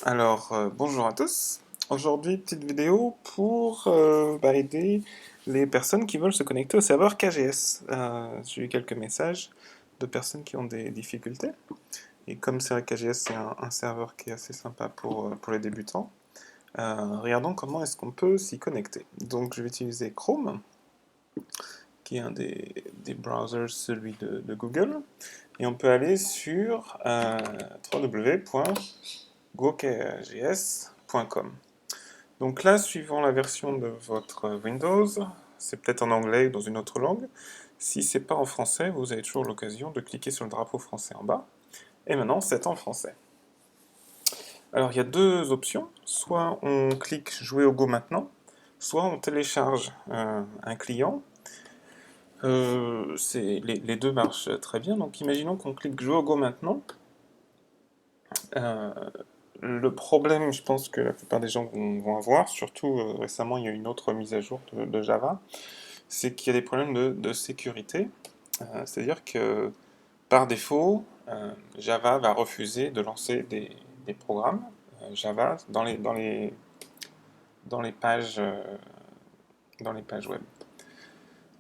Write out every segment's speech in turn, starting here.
Bonjour à tous. Aujourd'hui, petite vidéo pour aider les personnes qui veulent se connecter au serveur KGS. J'ai eu quelques messages de personnes qui ont des difficultés. Et comme c'est vrai, KGS, c'est un serveur qui est assez sympa pour les débutants, regardons comment est-ce qu'on peut s'y connecter. Donc, je vais utiliser Chrome, qui est un des browsers, celui de Google. Et on peut aller sur www.gokgs.com. Donc là, suivant la version de votre Windows, c'est peut-être en anglais ou dans une autre langue. Si c'est pas en français, vous avez toujours l'occasion de cliquer sur le drapeau français en bas. Et maintenant, c'est en français. Alors, il y a deux options. Soit on clique Jouer au Go maintenant, soit on télécharge un client. Les deux marchent très bien. Donc, imaginons qu'on clique Jouer au Go maintenant. Euh, Le problème, je pense que la plupart des gens vont avoir, surtout récemment, il y a eu une autre mise à jour de Java, c'est qu'il y a des problèmes de sécurité. C'est-à-dire que par défaut, Java va refuser de lancer des programmes Java dans les pages, dans les pages web.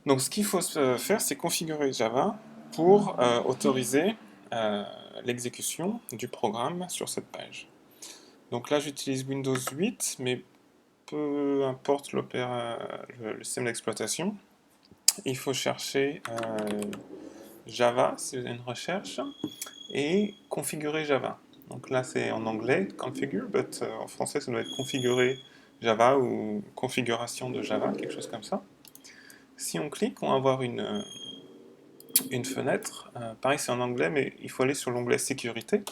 Donc ce qu'il faut faire, c'est configurer Java pour autoriser euh, l'exécution du programme sur cette page. Donc là, j'utilise Windows 8, mais peu importe le système d'exploitation, il faut chercher Java, si vous avez une recherche, et configurer Java. Donc là, c'est en anglais, configure, but en français, ça doit être configurer Java ou configuration de Java, quelque chose comme ça. Si on clique, on va avoir une fenêtre. Pareil, c'est en anglais, mais il faut aller sur l'onglet sécurité.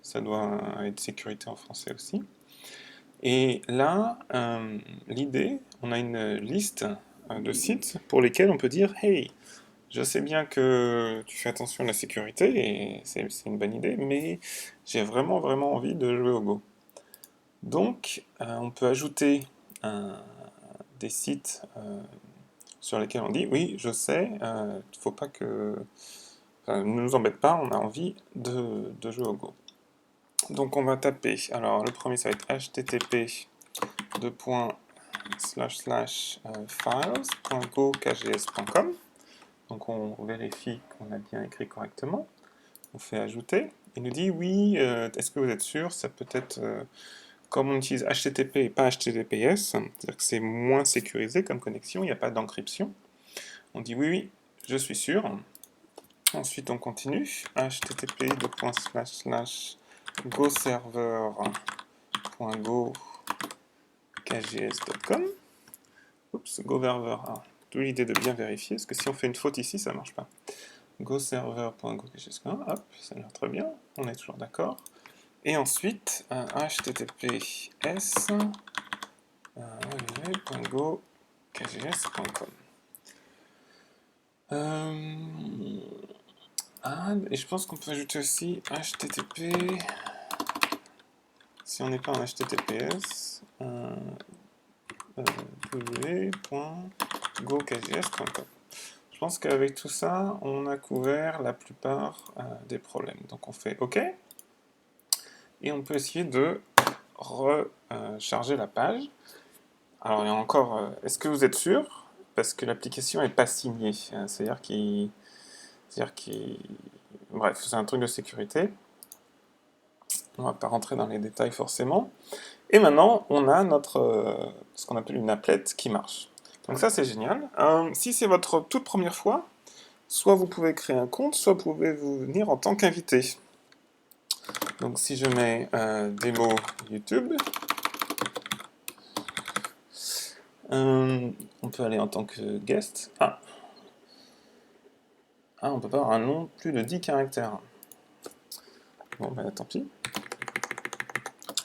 Ça doit être sécurité en français aussi. Et là, l'idée, on a une liste de sites pour lesquels on peut dire Hey, je sais bien que tu fais attention à la sécurité et c'est une bonne idée, mais j'ai vraiment vraiment envie de jouer au Go. Donc, on peut ajouter des sites sur lesquels on dit oui, je sais, faut pas que. Enfin, ne nous embête pas, on a envie de jouer au Go. Donc, on va taper. Alors, le premier, ça va être http://files.gokgs.com. Donc on vérifie qu'on a bien écrit correctement. On fait ajouter. Il nous dit oui, est-ce que vous êtes sûr? Ça peut être, comme on utilise HTTP et pas HTTPS, c'est-à-dire que c'est moins sécurisé comme connexion, il n'y a pas d'encryption. On dit oui, oui, je suis sûr. Ensuite on continue. http://goserver.gokgs.com. Oups, goserver. Ah, d'où l'idée de bien vérifier, parce que si on fait une faute ici, ça ne marche pas. goserver.gokgs.com, hop, ça a l'air très bien, on est toujours d'accord. Et ensuite, https www.gokgs.com. Et je pense qu'on peut ajouter aussi http, si on n'est pas en https, www.gokgs.com. Je pense qu'avec tout ça, on a couvert la plupart des problèmes. Donc on fait OK, et on peut essayer de recharger la page. Alors il y a encore, est-ce que vous êtes sûr? Parce que l'application n'est pas signée, c'est-à-dire qu'il... Bref, c'est un truc de sécurité. On ne va pas rentrer dans les détails forcément. Et maintenant, on a ce qu'on appelle une applet qui marche. Donc ça, c'est génial. Si c'est votre toute première fois, soit vous pouvez créer un compte, soit vous pouvez vous venir en tant qu'invité. Donc si je mets démo YouTube, on peut aller en tant que guest. On peut pas avoir un nom plus de 10 caractères. Bon, ben tant pis.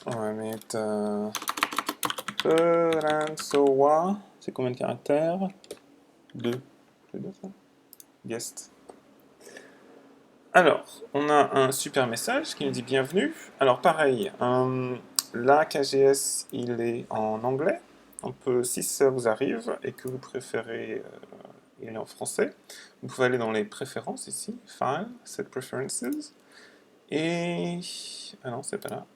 On va mettre Peransowa. C'est combien de caractères? 2. C'est bien ça? Guest. Alors, on a un super message qui nous dit bienvenue. Alors pareil, là KGS il est en anglais. On peut, si ça vous arrive et que vous préférez, il est en français, vous pouvez aller dans les préférences ici, File, Set Preferences, et... Ah non, c'est pas là.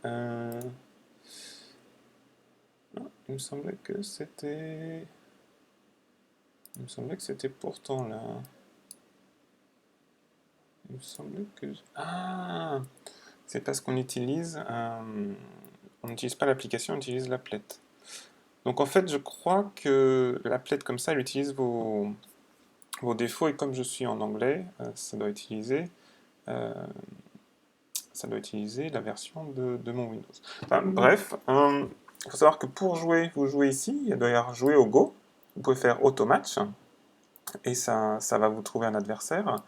Il me semblait que c'était... Il me semblait que c'était pourtant là. Il me semblait que... Ah! C'est parce qu'on utilise... on n'utilise pas l'application, on utilise l'applet. Donc en fait, je crois que l'applet comme ça, elle utilise vos défauts, et comme je suis en anglais, euh, ça doit utiliser la version de mon Windows. Enfin, bref, il faut savoir que pour jouer, vous jouez ici, il doit y avoir jouer au Go. Vous pouvez faire Automatch, et ça va vous trouver un adversaire.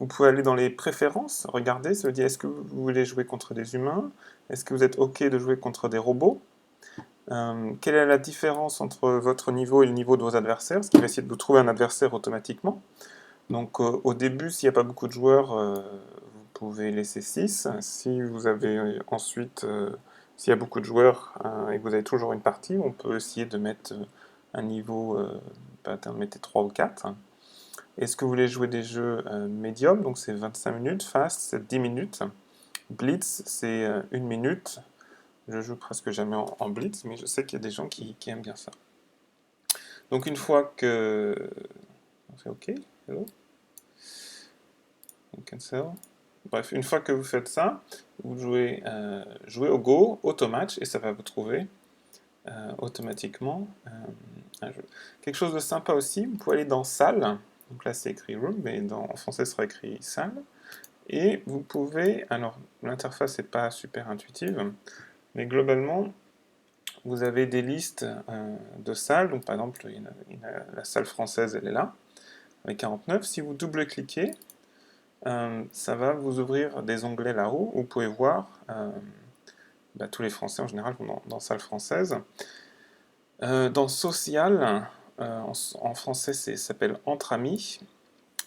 Vous pouvez aller dans les préférences, regarder, ça veut dire est-ce que vous voulez jouer contre des humains? Est-ce que vous êtes OK de jouer contre des robots? Quelle est la différence entre votre niveau et le niveau de vos adversaires? Ce qui va essayer de vous trouver un adversaire automatiquement. Donc au début, s'il n'y a pas beaucoup de joueurs, vous pouvez laisser 6. Si vous avez ensuite, s'il y a beaucoup de joueurs et que vous avez toujours une partie, on peut essayer de mettre un niveau, mettez 3 ou 4. Est-ce que vous voulez jouer des jeux médium? Donc c'est 25 minutes, fast c'est 10 minutes, blitz c'est 1 minute. Je joue presque jamais en blitz, mais je sais qu'il y a des gens qui aiment bien ça. Donc une fois que... On fait OK, hello, cancel. Bref, une fois que vous faites ça, vous jouez au Go, Automatch, et ça va vous trouver automatiquement un jeu. Quelque chose de sympa aussi, vous pouvez aller dans Salle, donc là c'est écrit Room, mais en français ce sera écrit Salle, et vous pouvez, alors l'interface n'est pas super intuitive, mais globalement, vous avez des listes de salles, donc par exemple, la salle française, elle est là, avec 49. Si vous double-cliquez, ça va vous ouvrir des onglets là-haut où vous pouvez voir, tous les Français en général vont dans salle française. Dans Social, en français, ça s'appelle Entre Amis.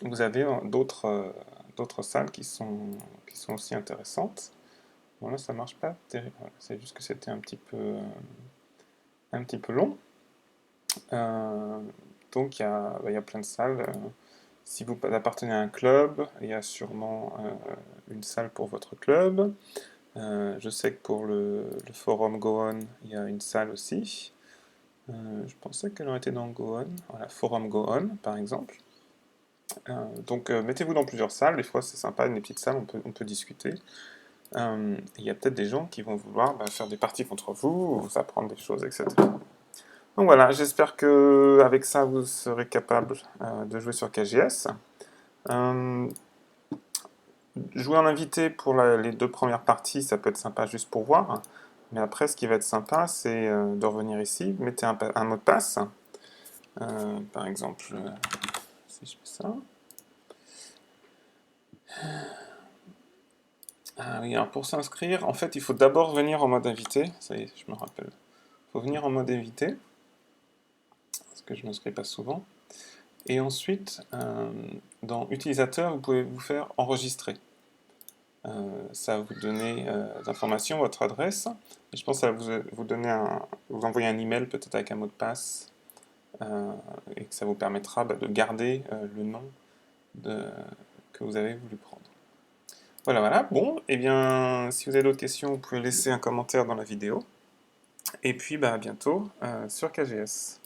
Vous avez d'autres salles qui sont aussi intéressantes. Bon, là, ça marche pas terrible. C'est juste que c'était un petit peu long. Donc, il y a plein de salles. Si vous appartenez à un club, il y a sûrement une salle pour votre club. Je sais que pour le forum Go On, il y a une salle aussi. Je pensais qu'elle aurait été dans Go On. Voilà, forum Go On, par exemple. Donc, mettez-vous dans plusieurs salles. Des fois, c'est sympa, une petite salle, on peut discuter. Il y a peut-être des gens qui vont vouloir faire des parties contre vous, vous apprendre des choses, etc. Donc voilà, j'espère que avec ça vous serez capable de jouer sur KGS. Jouer en invité pour les 2 premières parties, ça peut être sympa juste pour voir. Mais après, ce qui va être sympa, c'est de revenir ici, mettez un mot de passe. Par exemple, si je fais ça. Ah oui, alors pour s'inscrire, en fait, il faut d'abord venir en mode invité. Ça y est, je me rappelle. Il faut venir en mode invité, parce que je ne m'inscris pas souvent. Et ensuite, dans utilisateur, vous pouvez vous faire enregistrer. Ça va vous donner des informations, votre adresse. Et je pense que ça va vous envoyer un email peut-être avec un mot de passe et que ça vous permettra de garder le nom que vous avez voulu prendre. Voilà, voilà. Bon, et bien, si vous avez d'autres questions, vous pouvez laisser un commentaire dans la vidéo. Et puis, à bientôt sur KGS.